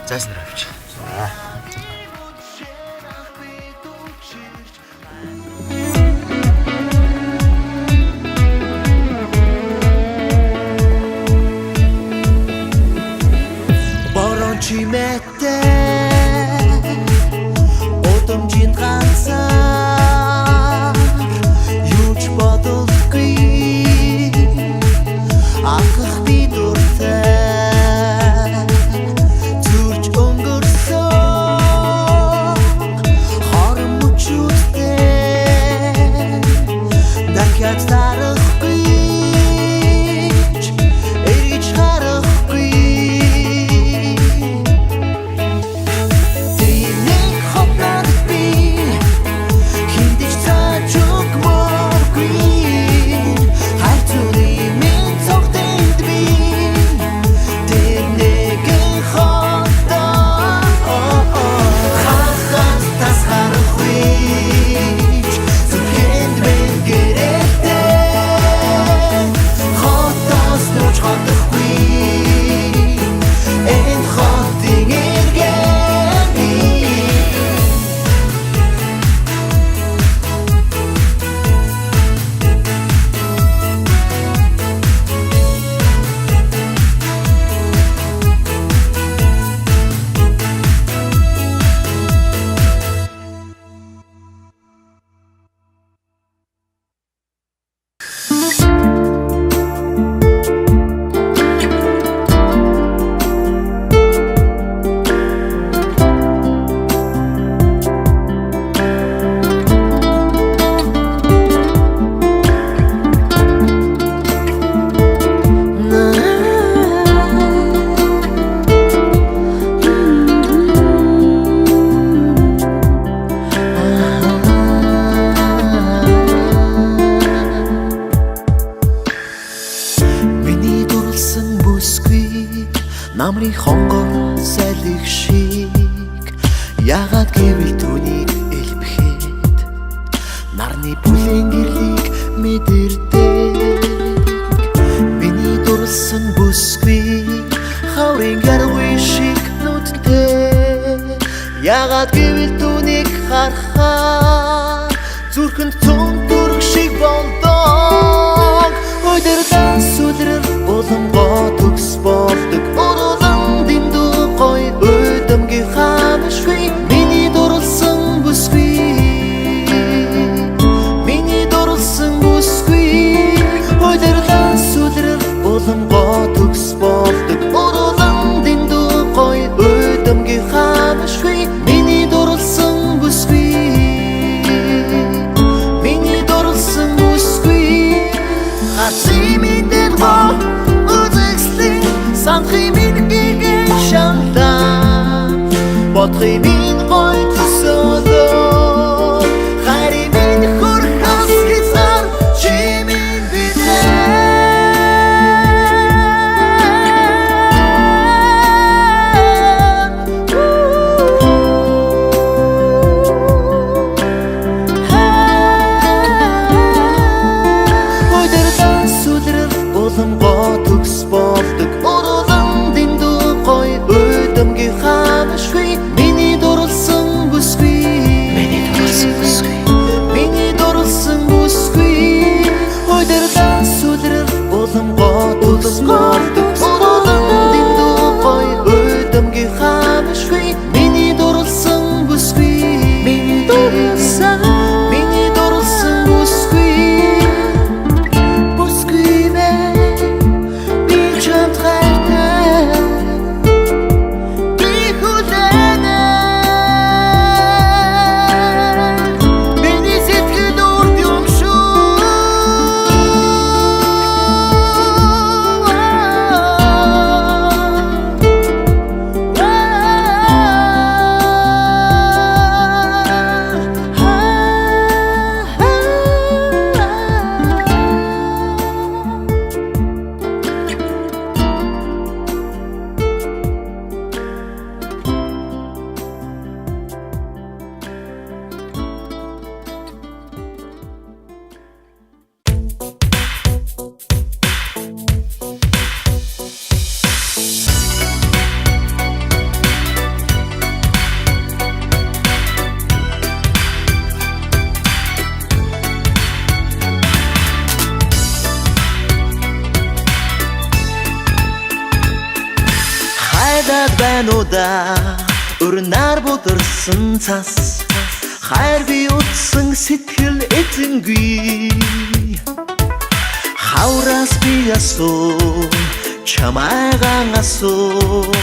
Зайснаар авч. За. Борон чимээтэй удамжинд ганцаар юуч бодолгүй анхах би дуртай зүрж өнгөрсөн хорон мөчүүдтэй дахиад зарахгүй эргэж харахгүй Намрын хонгор салхи шиг ягаад гэвэл түүнийг элбэхэд нарны бүлээн гэрлийг мэдэрдэг миний дурлсан бүсгүй хаврын гаргүй шиг нүдтэй ягаад гэвэл түүнийг харахаар зүрхэнд цон дүрг шиг болдог өдөрдөн сүдрэр болонгоо төгс болдог өдөмгийн ханашгүй миний дурлсан бүсгүй өдөрдөн сүдрэр болонгоо төгс болдог уралан дэндүү гой өдөмгийн ханашгүй миний дурлсан бүсгүй хацимин дэрго үзэслийн санхимин гиген шантаа Бодхимин гой төсөөлөө хайрымин хөрхас гизар чимин битээ Өдөрдөн сүдрэр болонгоо төгс болдог уралан дэндүү гой өдөмгийн ханашгүй миний дурлсан бүсгүй өдөрдөн сүдрэр болонгоо төгс болдог уралан дэндүү гой өдөмгийн ханашгүй миний дурлсан бүсгүй ben oda Örünar bodırsın tas Hayır bir utsın sitkil etin güy Hauras bir yasun Çamağın asun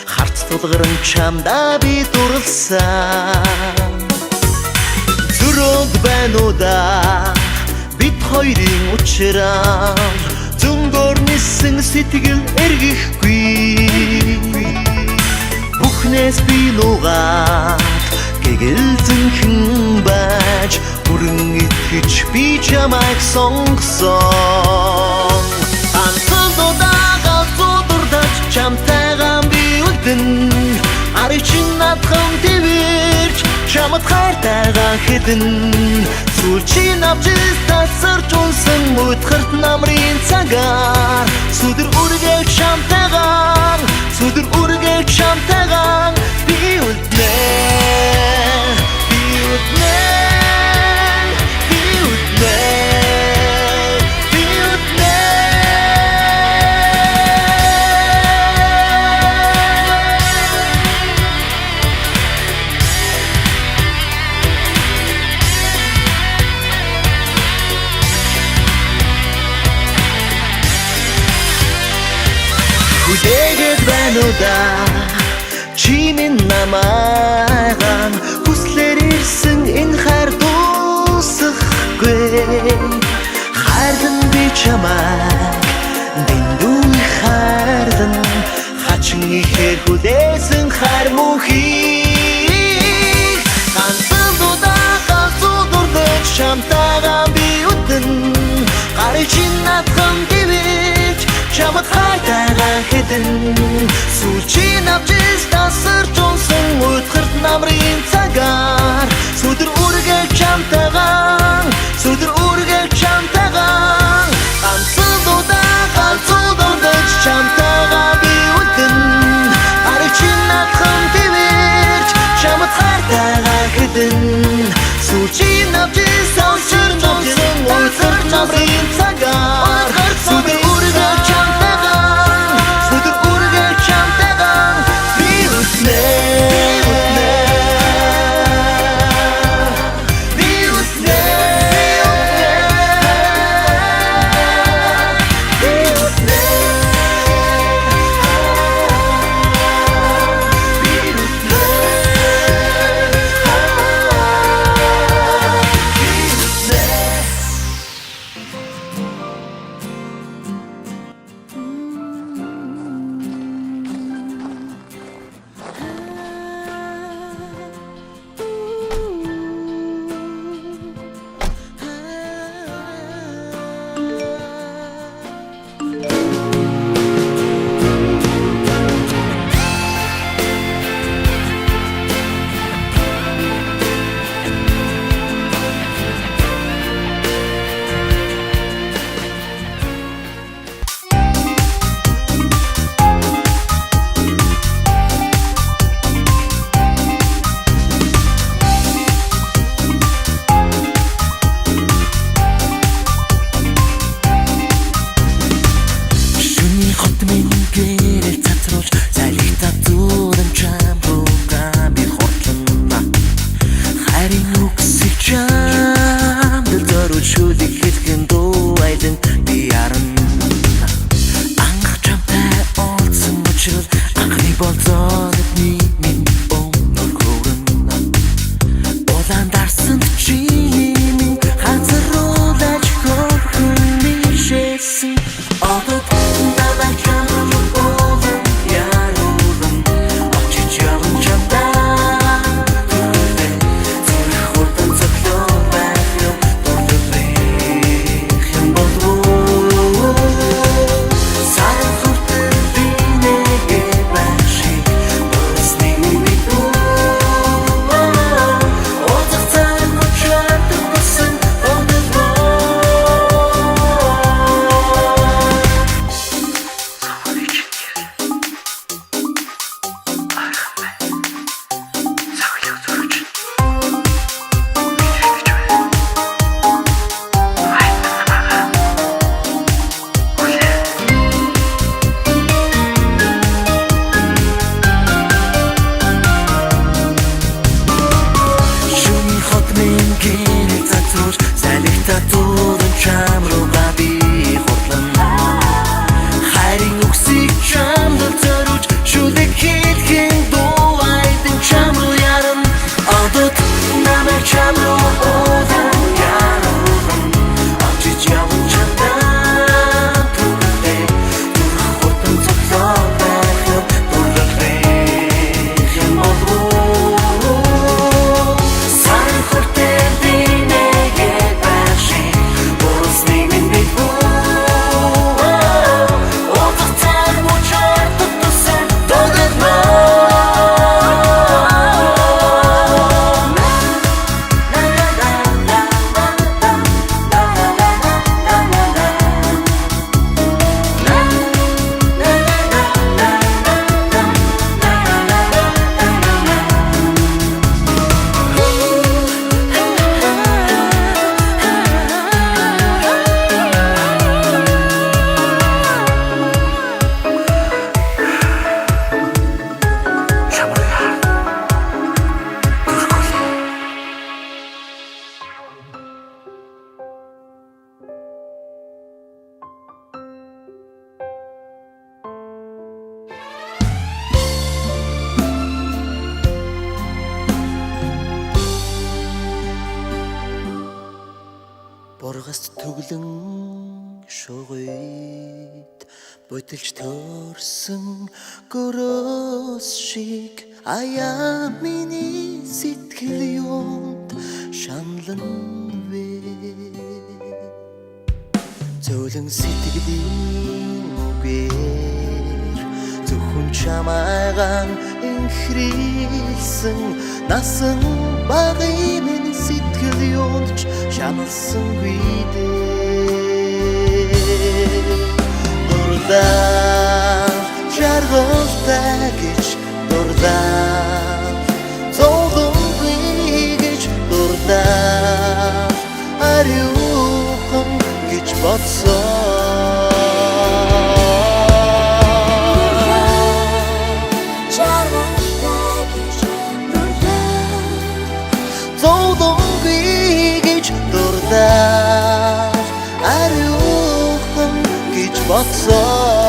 Hart tutğırın çamda bir durulsan Zürod ben oda Bit hoyrin uçıram Tüm görmüşsün sitigil ergih güy Buhnes bilogat Gegildin kün baç Burun hiç bir camak song song Ansız odağa sodurdaç Çam tağam bir uydun Ar için atqım devirç Çamıt kar tağam hedin Sulçin abciz tasır çolsun Mut kırt namrin sagar Sudur urgek şam tağam Sudur urgek şam tağam Bir utne Bir utne Bir utne Bir utne Kudeget ben oda Çimin namağan Puslerirsin in her dosık güey Hardın bir çamak Dinduy hardın Haçın her hudesin her muhik Kansız oda kalsı durdu Şam tağam bir udun Kar için atqım deviç Çamıt haytağa hedin Sulçin abciz tasır çolsun Mut kırt namrin sagar Sudur urgek çam tağam Sudur urgek çam tağam Kansız oda kalsı durdu Çam tağam bir udun Ar için atqım deviç Çamıt haytağa hedin Sulçin abciz tasır çolsun Mut kırt namrin sagar Sudur urgek çam tağam Sudur urgek çam tağam Bir utne Bir utne Bir utne Bir utne Bir utne Ургаст төглөн шугойд бодилж төрсөн гөрөөс шиг аяа миний сэтгэл юунд шаналн вэ зөөлөн сэтгэлийн үгээр зөвхөн чамайгаан инхрийлсэн насан багын миний сэтгэл юунд шаналсангүй дээ дурдаа жаргалтай гэж дурдаа зовлонгүй гэж дурдаа ариухан гэж бодсон ариухан гэж бодсон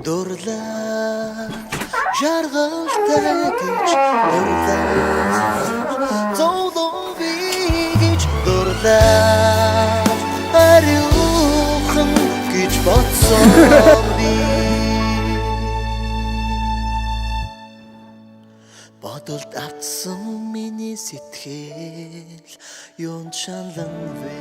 дурлаа жаргалтай гэж дурлаа зовлонгүй гэж дурлаа ариухан гэж бодсон би бодолд автсан миний сэтгэл юунд шаналн вэ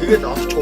Тэгээд авч